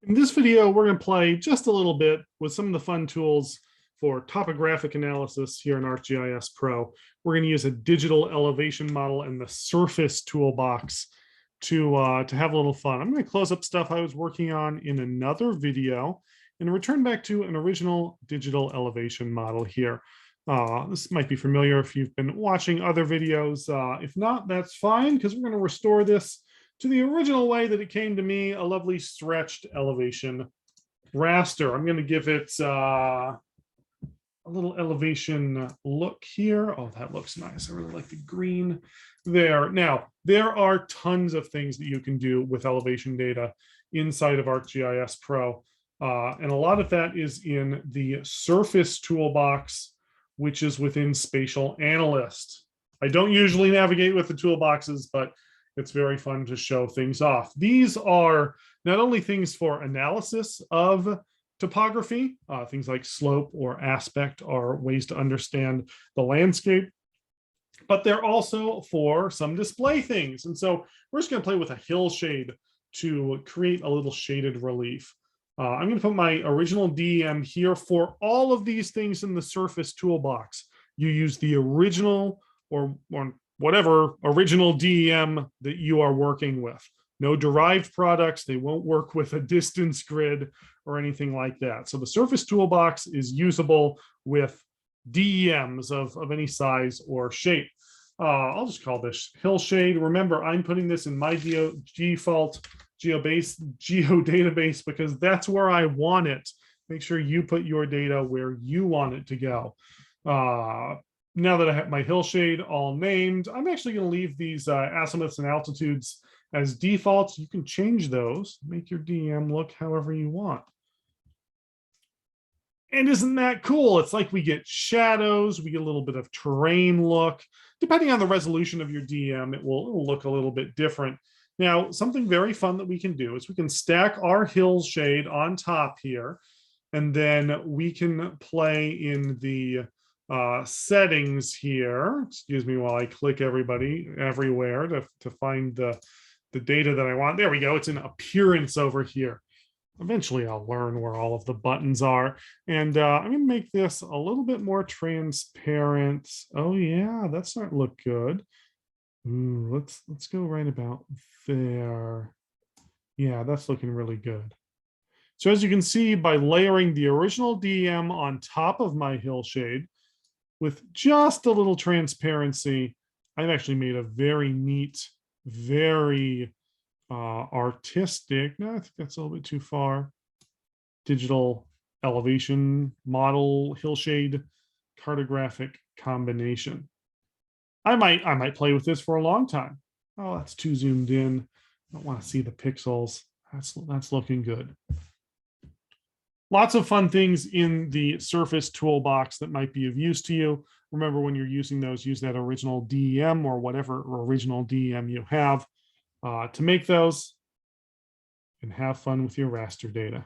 In this video, we're going to play just a little bit with some of the fun tools for topographic analysis here in ArcGIS Pro. We're going to use a digital elevation model and the surface toolbox to have a little fun. I'm going to close up stuff I was working on in another video and return back to an original digital elevation model here. This might be familiar if you've been watching other videos. If not, that's fine, because we're going to restore this to the original way that it came to me, a lovely stretched elevation raster. I'm going to give it a little elevation look here. Oh, that looks nice. I really like the green there. Now, there are tons of things that you can do with elevation data inside of ArcGIS Pro. And a lot of that is in the surface toolbox, which is within Spatial Analyst. I don't usually navigate with the toolboxes, but it's very fun to show things off. These are not only things for analysis of topography, things like slope or aspect are ways to understand the landscape, but they're also for some display things. And so we're just going to play with a hillshade to create a little shaded relief. I'm going to put my original DEM here. For all of these things in the surface toolbox, you use the original or whatever original DEM that you are working with. No derived products. They won't work with a distance grid or anything like that. So the surface toolbox is usable with DEMs of any size or shape. I'll just call this hillshade. Remember, I'm putting this in my default geodatabase because that's where I want it. Make sure you put your data where you want it to go. Now that I have my hillshade all named, I'm actually going to leave these azimuths and altitudes as defaults. You can change those, make your DEM look however you want. And isn't that cool? It's like we get shadows, we get a little bit of terrain look. Depending on the resolution of your DEM, it will look a little bit different. Now, something very fun that we can do is we can stack our hillshade on top here, and then we can play in the settings here. Excuse me while I click everywhere to find the data that I want. There we go. It's in appearance over here. Eventually I'll learn where all of the buttons are. And I'm going to make this a little bit more transparent. Oh yeah, that's starting to look good. Ooh, let's go right about there. Yeah, that's looking really good. So as you can see, by layering the original DEM on top of my hillshade, with just a little transparency, I've actually made a very neat, very artistic, no, I think that's a little bit too far, digital elevation model hillshade cartographic combination. I might play with this for a long time. Oh, that's too zoomed in. I don't want to see the pixels. That's looking good. Lots of fun things in the surface toolbox that might be of use to you. Remember, when you're using those, use that original DEM or whatever original DEM you have to make those, and have fun with your raster data.